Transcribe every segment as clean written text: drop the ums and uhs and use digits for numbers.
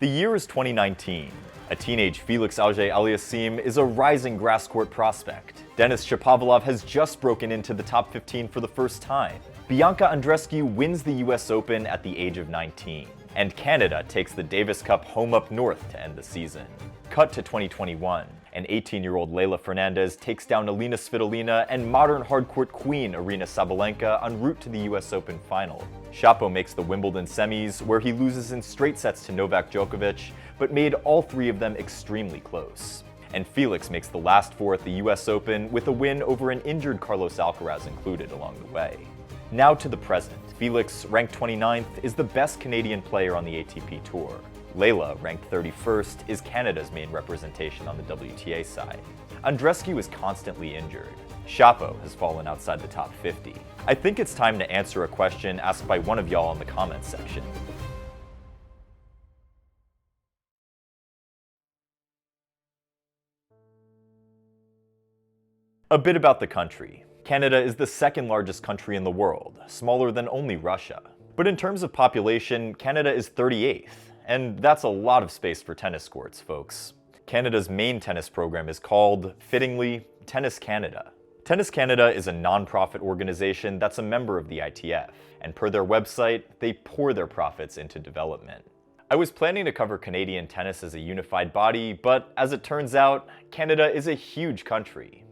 The year is 2019. A teenage Felix Auger-Aliassime is a rising grass court prospect. Denis Shapovalov has just broken into the top 15 for the first time. Bianca Andreescu wins the US Open at the age of 19. And Canada takes the Davis Cup home up north to end the season. Cut to 2021. An 18-year-old Leylah Fernandez takes down Alina Svitolina and modern hardcourt queen Aryna Sabalenka en route to the US Open final. Shapo makes the Wimbledon semis, where he loses in straight sets to Novak Djokovic, but made all three of them extremely close. And Felix makes the last four at the US Open with a win over an injured Carlos Alcaraz included along the way. Now to the present. Felix, ranked 29th, is the best Canadian player on the ATP Tour. Leylah, ranked 31st, is Canada's main representation on the WTA side. Andreescu is constantly injured. Shapo has fallen outside the top 50. I think it's time to answer a question asked by one of y'all in the comments section. A bit about the country. Canada is the second largest country in the world, smaller than only Russia. But in terms of population, Canada is 38th. And that's a lot of space for tennis courts, folks. Canada's main tennis program is called, fittingly, Tennis Canada. Tennis Canada is a non-profit organization that's a member of the ITF, and per their website, they pour their profits into development. I was planning to cover Canadian tennis as a unified body, but as it turns out, Canada is a huge country.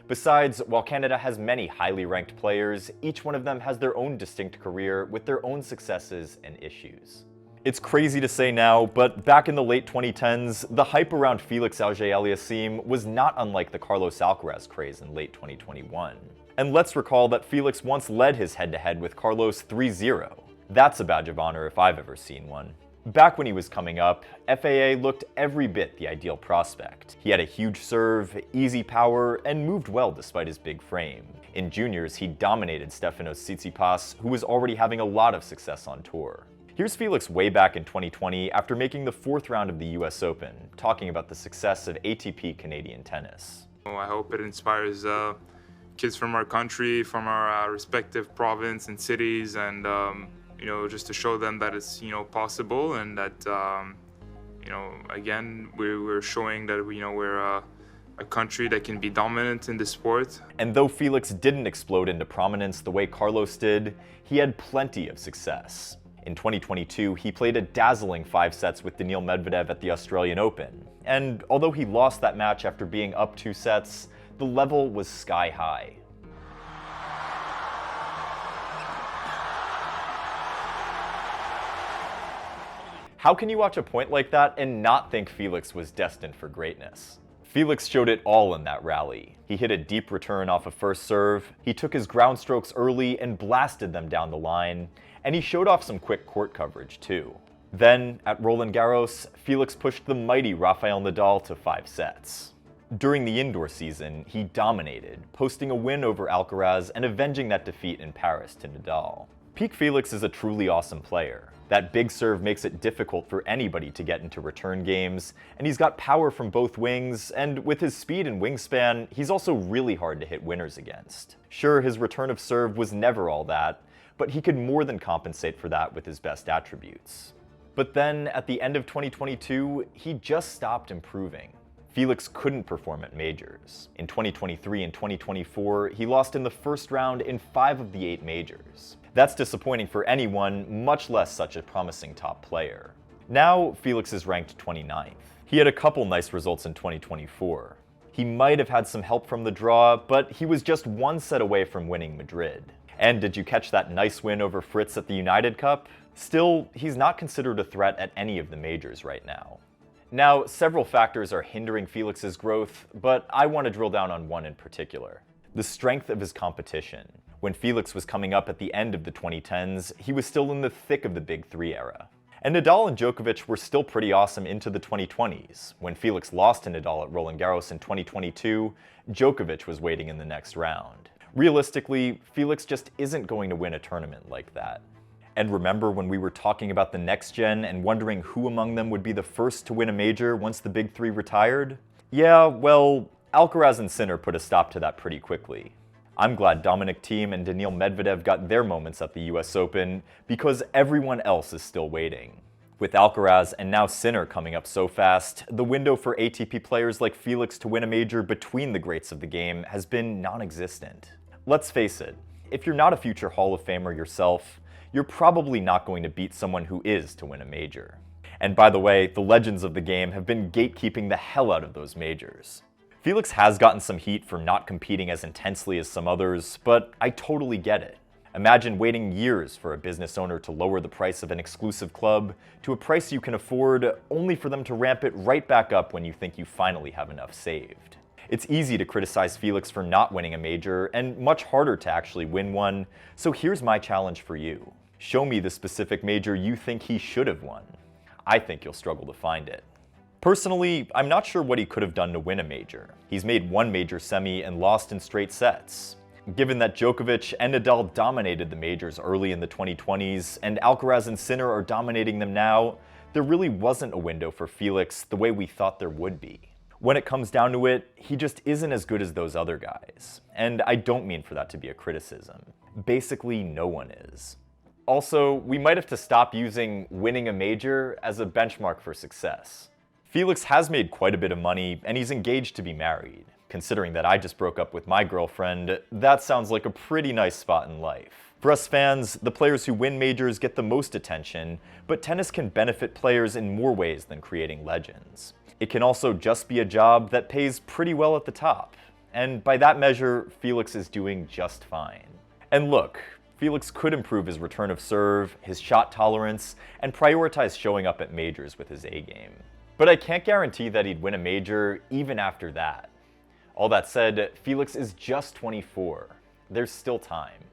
Besides, while Canada has many highly ranked players, each one of them has their own distinct career with their own successes and issues. It's crazy to say now, but back in the late 2010s, the hype around Felix Auger-Aliassime was not unlike the Carlos Alcaraz craze in late 2021. And let's recall that Felix once led his head-to-head with Carlos 3-0. That's a badge of honor if I've ever seen one. Back when he was coming up, FAA looked every bit the ideal prospect. He had a huge serve, easy power, and moved well despite his big frame. In juniors, he dominated Stefanos Tsitsipas, who was already having a lot of success on tour. Here's Felix way back in 2020 after making the fourth round of the US Open, talking about the success of ATP Canadian tennis. I hope it inspires kids from our country, from our respective province and cities, and just to show them that it's possible, and that again we're showing that we're a country that can be dominant in the sport. And though Felix didn't explode into prominence the way Carlos did, he had plenty of success. In 2022, he played a dazzling 5 sets with Daniil Medvedev at the Australian Open. And although he lost that match after being up 2 sets, the level was sky high. How can you watch a point like that and not think Felix was destined for greatness? Felix showed it all in that rally. He hit a deep return off a first serve, he took his ground strokes early and blasted them down the line, and he showed off some quick court coverage too. Then, at Roland Garros, Felix pushed the mighty Rafael Nadal to 5 sets. During the indoor season, he dominated, posting a win over Alcaraz and avenging that defeat in Paris to Nadal. Peak Felix is a truly awesome player. That big serve makes it difficult for anybody to get into return games, and he's got power from both wings, and with his speed and wingspan, he's also really hard to hit winners against. Sure, his return of serve was never all that, but he could more than compensate for that with his best attributes. But then, at the end of 2022, he just stopped improving. Felix couldn't perform at majors. In 2023 and 2024, he lost in the first round in 5 of the 8 majors. That's disappointing for anyone, much less such a promising top player. Now, Felix is ranked 29th. He had a couple nice results in 2024. He might have had some help from the draw, but he was just 1 set away from winning Madrid. And did you catch that nice win over Fritz at the United Cup? Still, he's not considered a threat at any of the majors right now. Now, several factors are hindering Felix's growth, but I want to drill down on one in particular: the strength of his competition. When Felix was coming up at the end of the 2010s, he was still in the thick of the Big Three era. And Nadal and Djokovic were still pretty awesome into the 2020s. When Felix lost to Nadal at Roland Garros in 2022, Djokovic was waiting in the next round. Realistically, Felix just isn't going to win a tournament like that. And remember when we were talking about the next gen and wondering who among them would be the first to win a major once the Big Three retired? Yeah, well, Alcaraz and Sinner put a stop to that pretty quickly. I'm glad Dominic Thiem and Daniil Medvedev got their moments at the US Open because everyone else is still waiting. With Alcaraz and now Sinner coming up so fast, the window for ATP players like Felix to win a major between the greats of the game has been non-existent. Let's face it, if you're not a future Hall of Famer yourself, you're probably not going to beat someone who is to win a major. And by the way, the legends of the game have been gatekeeping the hell out of those majors. Felix has gotten some heat for not competing as intensely as some others, but I totally get it. Imagine waiting years for a business owner to lower the price of an exclusive club to a price you can afford, only for them to ramp it right back up when you think you finally have enough saved. It's easy to criticize Felix for not winning a major, and much harder to actually win one, so here's my challenge for you. Show me the specific major you think he should have won. I think you'll struggle to find it. Personally, I'm not sure what he could have done to win a major. He's made one major semi and lost in straight sets. Given that Djokovic and Nadal dominated the majors early in the 2020s, and Alcaraz and Sinner are dominating them now, there really wasn't a window for Felix the way we thought there would be. When it comes down to it, he just isn't as good as those other guys. And I don't mean for that to be a criticism. Basically, no one is. Also, we might have to stop using winning a major as a benchmark for success. Felix has made quite a bit of money, and he's engaged to be married. Considering that I just broke up with my girlfriend, that sounds like a pretty nice spot in life. For us fans, the players who win majors get the most attention, but tennis can benefit players in more ways than creating legends. It can also just be a job that pays pretty well at the top. And by that measure, Felix is doing just fine. And look, Felix could improve his return of serve, his shot tolerance, and prioritize showing up at majors with his A game. But I can't guarantee that he'd win a major even after that. All that said, Felix is just 24. There's still time.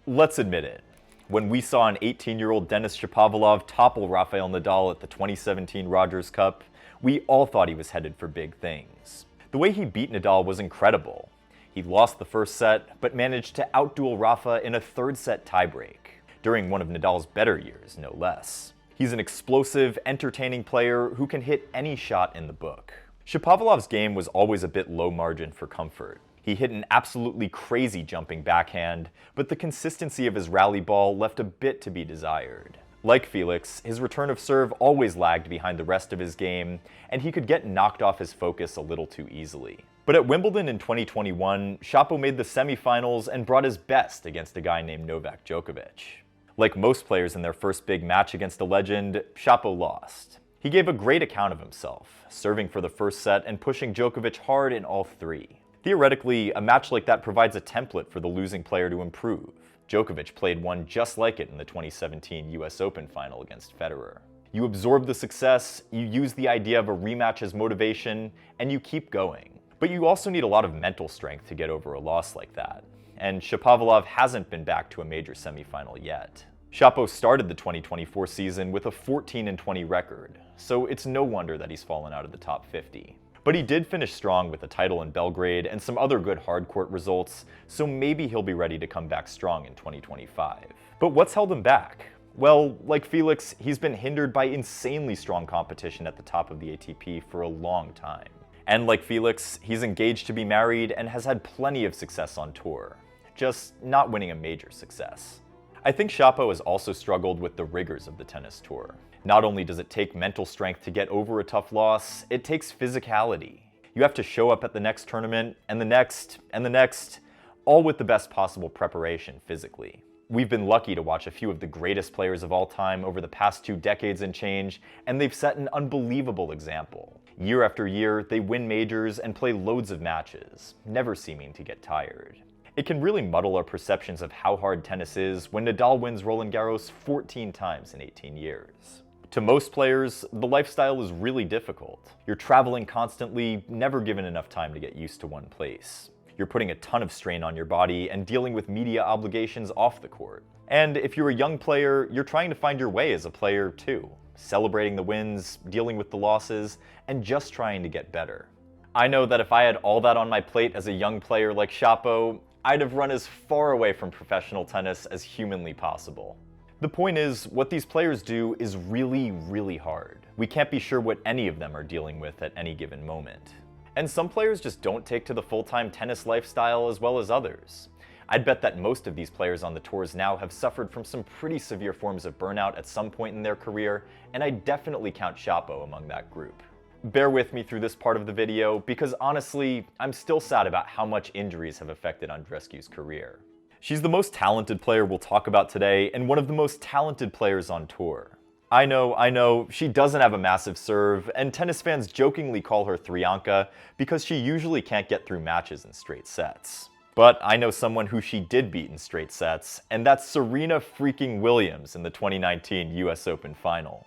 Let's admit it. When we saw an 18-year-old Denis Shapovalov topple Rafael Nadal at the 2017 Rogers Cup, we all thought he was headed for big things. The way he beat Nadal was incredible. He lost the first set, but managed to outduel Rafa in a third-set tiebreak, during one of Nadal's better years, no less. He's an explosive, entertaining player who can hit any shot in the book. Shapovalov's game was always a bit low margin for comfort. He hit an absolutely crazy jumping backhand, but the consistency of his rally ball left a bit to be desired. Like Felix, his return of serve always lagged behind the rest of his game, and he could get knocked off his focus a little too easily. But at Wimbledon in 2021, Shapo made the semifinals and brought his best against a guy named Novak Djokovic. Like most players in their first big match against a legend, Shapo lost. He gave a great account of himself, serving for the first set and pushing Djokovic hard in all three. Theoretically, a match like that provides a template for the losing player to improve. Djokovic played one just like it in the 2017 US Open final against Federer. You absorb the success, you use the idea of a rematch as motivation, and you keep going. But you also need a lot of mental strength to get over a loss like that. And Shapovalov hasn't been back to a major semifinal yet. Shapo started the 2024 season with a 14-20 record, so it's no wonder that he's fallen out of the top 50. But he did finish strong with a title in Belgrade and some other good hardcourt results, so maybe he'll be ready to come back strong in 2025. But what's held him back? Well, like Felix, he's been hindered by insanely strong competition at the top of the ATP for a long time. And like Felix, he's engaged to be married and has had plenty of success on tour, just not winning a major success. I think Shapo has also struggled with the rigors of the tennis tour. Not only does it take mental strength to get over a tough loss, it takes physicality. You have to show up at the next tournament, and the next, and the next, all with the best possible preparation physically. We've been lucky to watch a few of the greatest players of all time over the past 2 decades and change, and they've set an unbelievable example. Year after year, they win majors and play loads of matches, never seeming to get tired. It can really muddle our perceptions of how hard tennis is when Nadal wins Roland Garros 14 times in 18 years. To most players, the lifestyle is really difficult. You're traveling constantly, never given enough time to get used to one place. You're putting a ton of strain on your body and dealing with media obligations off the court. And if you're a young player, you're trying to find your way as a player too, celebrating the wins, dealing with the losses, and just trying to get better. I know that if I had all that on my plate as a young player like Shapo, I'd have run as far away from professional tennis as humanly possible. The point is, what these players do is really, really hard. We can't be sure what any of them are dealing with at any given moment. And some players just don't take to the full-time tennis lifestyle as well as others. I'd bet that most of these players on the tours now have suffered from some pretty severe forms of burnout at some point in their career, and I definitely count Shapo among that group. Bear with me through this part of the video, because honestly, I'm still sad about how much injuries have affected Andreescu's career. She's the most talented player we'll talk about today, and one of the most talented players on tour. I know, she doesn't have a massive serve, and tennis fans jokingly call her Thrianka because she usually can't get through matches in straight sets. But I know someone who she did beat in straight sets, and that's Serena freaking Williams in the 2019 US Open final.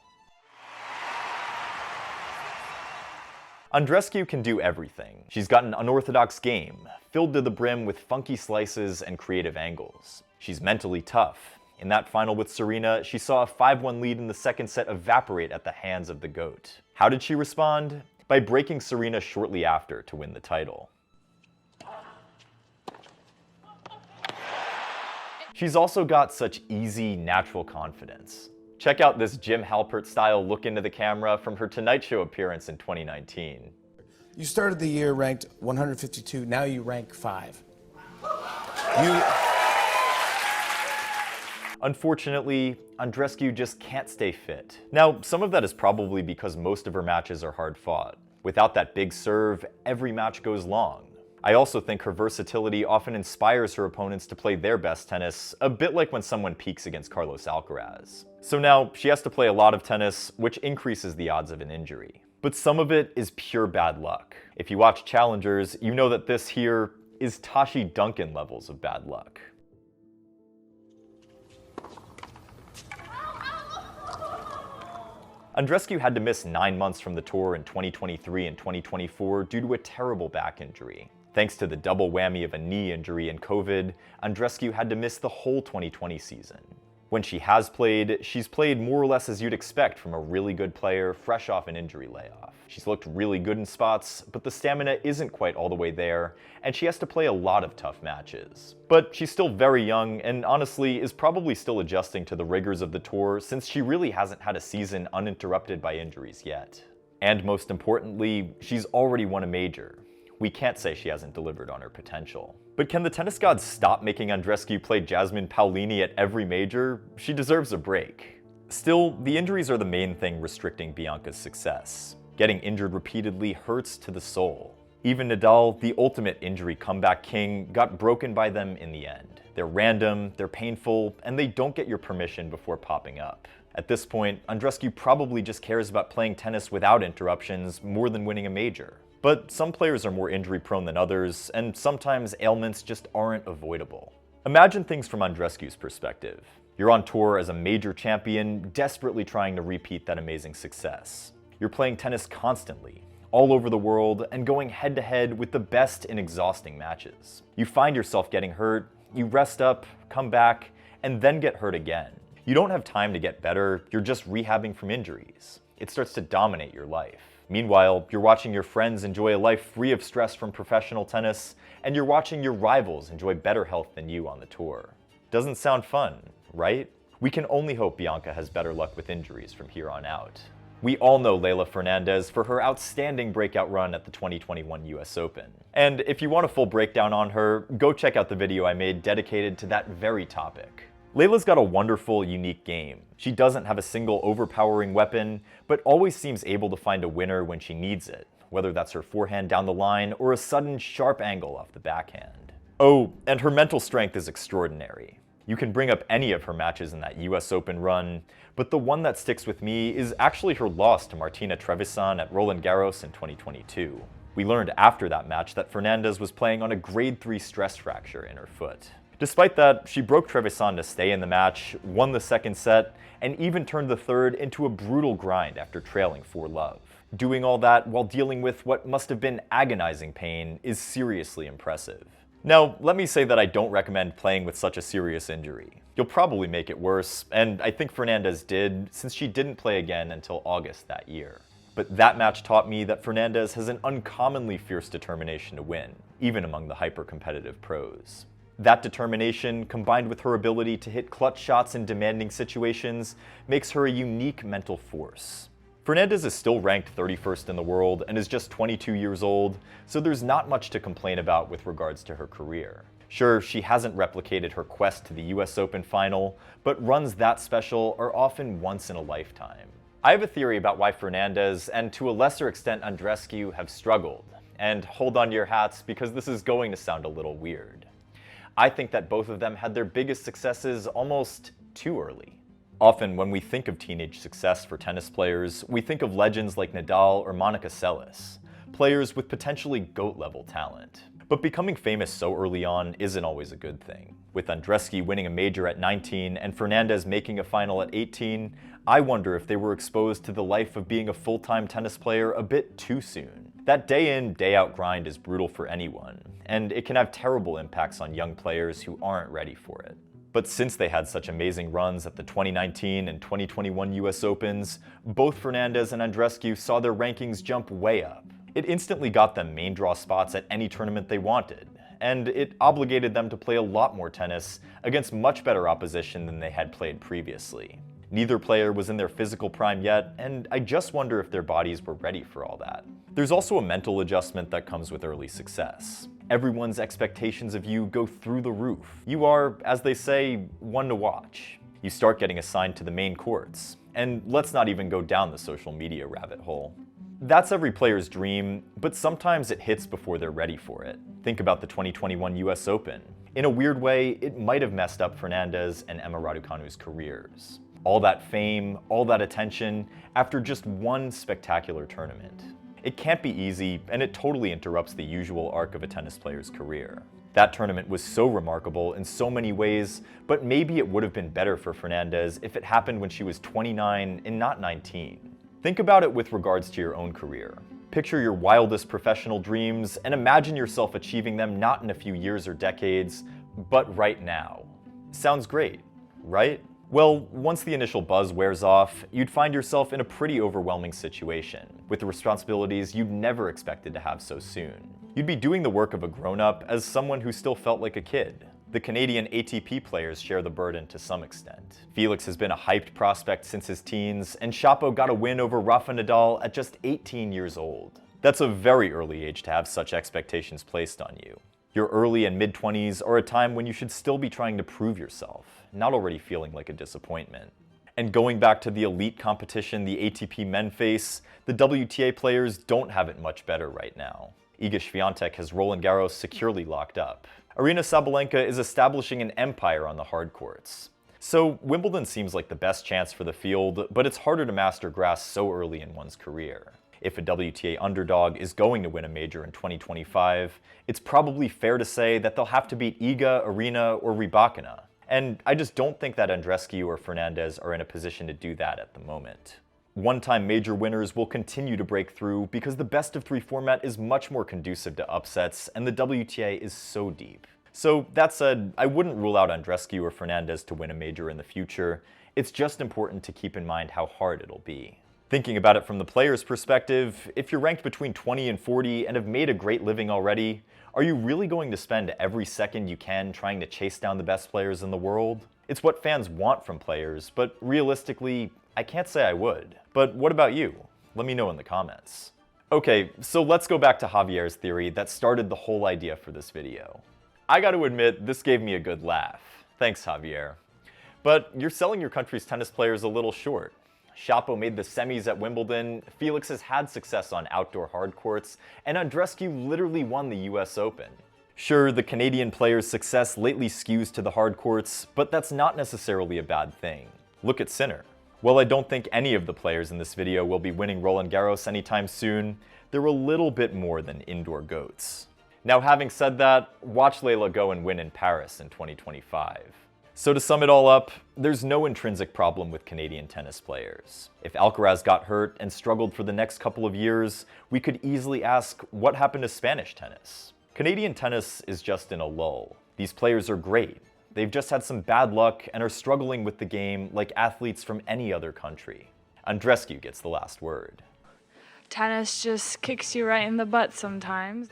Andreescu can do everything. She's got an unorthodox game, filled to the brim with funky slices and creative angles. She's mentally tough. In that final with Serena, she saw a 5-1 lead in the second set evaporate at the hands of the GOAT. How did she respond? By breaking Serena shortly after to win the title. She's also got such easy, natural confidence. Check out this Jim Halpert-style look into the camera from her Tonight Show appearance in 2019. You started the year ranked 152, now you rank 5. Unfortunately, Andreescu just can't stay fit. Now, some of that is probably because most of her matches are hard fought. Without that big serve, every match goes long. I also think her versatility often inspires her opponents to play their best tennis, a bit like when someone peaks against Carlos Alcaraz. So now, she has to play a lot of tennis, which increases the odds of an injury. But some of it is pure bad luck. If you watch challengers, you know that this here is Tashi Duncan levels of bad luck. Andreescu had to miss 9 months from the tour in 2023 and 2024 due to a terrible back injury. Thanks to the double whammy of a knee injury and COVID, Andreescu had to miss the whole 2020 season. When she has played, she's played more or less as you'd expect from a really good player fresh off an injury layoff. She's looked really good in spots, but the stamina isn't quite all the way there, and she has to play a lot of tough matches. But she's still very young, and honestly is probably still adjusting to the rigors of the tour since she really hasn't had a season uninterrupted by injuries yet. And most importantly, she's already won a major. We can't say she hasn't delivered on her potential. But can the tennis gods stop making Andreescu play Jasmine Paolini at every major? She deserves a break. Still, the injuries are the main thing restricting Bianca's success. Getting injured repeatedly hurts to the soul. Even Nadal, the ultimate injury comeback king, got broken by them in the end. They're random, they're painful, and they don't get your permission before popping up. At this point, Andreescu probably just cares about playing tennis without interruptions more than winning a major. But some players are more injury prone than others, and sometimes ailments just aren't avoidable. Imagine things from Andreescu's perspective. You're on tour as a major champion, desperately trying to repeat that amazing success. You're playing tennis constantly, all over the world, and going head-to-head with the best in exhausting matches. You find yourself getting hurt, you rest up, come back, and then get hurt again. You don't have time to get better, you're just rehabbing from injuries. It starts to dominate your life. Meanwhile, you're watching your friends enjoy a life free of stress from professional tennis, and you're watching your rivals enjoy better health than you on the tour. Doesn't sound fun, right? We can only hope Bianca has better luck with injuries from here on out. We all know Leylah Fernandez for her outstanding breakout run at the 2021 US Open. And if you want a full breakdown on her, go check out the video I made dedicated to that very topic. Leylah's got a wonderful, unique game. She doesn't have a single overpowering weapon, but always seems able to find a winner when she needs it, whether that's her forehand down the line or a sudden sharp angle off the backhand. Oh, and her mental strength is extraordinary. You can bring up any of her matches in that US Open run, but the one that sticks with me is actually her loss to Martina Trevisan at Roland Garros in 2022. We learned after that match that Fernandez was playing on a grade 3 stress fracture in her foot. Despite that, she broke Trevisan to stay in the match, won the second set, and even turned the third into a brutal grind after trailing 4-love. Doing all that while dealing with what must have been agonizing pain is seriously impressive. Now, let me say that I don't recommend playing with such a serious injury. You'll probably make it worse, and I think Fernandez did, since she didn't play again until August that year. But that match taught me that Fernandez has an uncommonly fierce determination to win, even among the hyper-competitive pros. That determination, combined with her ability to hit clutch shots in demanding situations, makes her a unique mental force. Fernandez is still ranked 31st in the world and is just 22 years old, so there's not much to complain about with regards to her career. Sure, she hasn't replicated her quest to the US Open final, but runs that special are often once in a lifetime. I have a theory about why Fernandez, and to a lesser extent Andreescu, have struggled. And hold on to your hats, because this is going to sound a little weird. I think that both of them had their biggest successes almost too early. Often when we think of teenage success for tennis players, we think of legends like Nadal or Monica Seles, players with potentially GOAT-level talent. But becoming famous so early on isn't always a good thing. With Andreescu winning a major at 19 and Fernandez making a final at 18, I wonder if they were exposed to the life of being a full-time tennis player a bit too soon. That day-in, day-out grind is brutal for anyone, and it can have terrible impacts on young players who aren't ready for it. But since they had such amazing runs at the 2019 and 2021 US Opens, both Fernandez and Andreescu saw their rankings jump way up. It instantly got them main draw spots at any tournament they wanted, and it obligated them to play a lot more tennis against much better opposition than they had played previously. Neither player was in their physical prime yet, and I just wonder if their bodies were ready for all that. There's also a mental adjustment that comes with early success. Everyone's expectations of you go through the roof. You are, as they say, one to watch. You start getting assigned to the main courts, and let's not even go down the social media rabbit hole. That's every player's dream, but sometimes it hits before they're ready for it. Think about the 2021 US Open. In a weird way, it might have messed up Fernandez and Emma Raducanu's careers. All that fame, all that attention, after just one spectacular tournament. It can't be easy, and it totally interrupts the usual arc of a tennis player's career. That tournament was so remarkable in so many ways, but maybe it would have been better for Fernandez if it happened when she was 29 and not 19. Think about it with regards to your own career. Picture your wildest professional dreams and imagine yourself achieving them not in a few years or decades, but right now. Sounds great, right? Well, once the initial buzz wears off, you'd find yourself in a pretty overwhelming situation, with the responsibilities you'd never expected to have so soon. You'd be doing the work of a grown-up as someone who still felt like a kid. The Canadian ATP players share the burden to some extent. Felix has been a hyped prospect since his teens, and Chapo got a win over Rafa Nadal at just 18 years old. That's a very early age to have such expectations placed on you. Your early and mid-20s are a time when you should still be trying to prove yourself, not already feeling like a disappointment. And going back to the elite competition the ATP men face, the WTA players don't have it much better right now. Iga Swiatek has Roland Garros securely locked up. Aryna Sabalenka is establishing an empire on the hard courts. So Wimbledon seems like the best chance for the field, but it's harder to master grass so early in one's career. If a WTA underdog is going to win a major in 2025, it's probably fair to say that they'll have to beat Iga, Aryna, or Rybakina. And I just don't think that Andreescu or Fernandez are in a position to do that at the moment. One-time major winners will continue to break through because the best-of-3 format is much more conducive to upsets and the WTA is so deep. So that said, I wouldn't rule out Andreescu or Fernandez to win a major in the future. It's just important to keep in mind how hard it'll be. Thinking about it from the player's perspective, if you're ranked between 20 and 40 and have made a great living already, are you really going to spend every second you can trying to chase down the best players in the world? It's what fans want from players, but realistically, I can't say I would. But what about you? Let me know in the comments. Okay, so let's go back to Javier's theory that started the whole idea for this video. I gotta admit, this gave me a good laugh. Thanks, Javier. But you're selling your country's tennis players a little short. Chapo made the semis at Wimbledon, Felix has had success on outdoor hard courts, and Andreescu literally won the US Open. Sure, the Canadian player's success lately skews to the hard courts, but that's not necessarily a bad thing. Look at Sinner. While I don't think any of the players in this video will be winning Roland Garros anytime soon, they're a little bit more than indoor GOATs. Now, having said that, watch Layla go and win in Paris in 2025. So to sum it all up, there's no intrinsic problem with Canadian tennis players. If Alcaraz got hurt and struggled for the next couple of years, we could easily ask what happened to Spanish tennis. Canadian tennis is just in a lull. These players are great. They've just had some bad luck and are struggling with the game like athletes from any other country. Andreescu gets the last word. Tennis just kicks you right in the butt sometimes.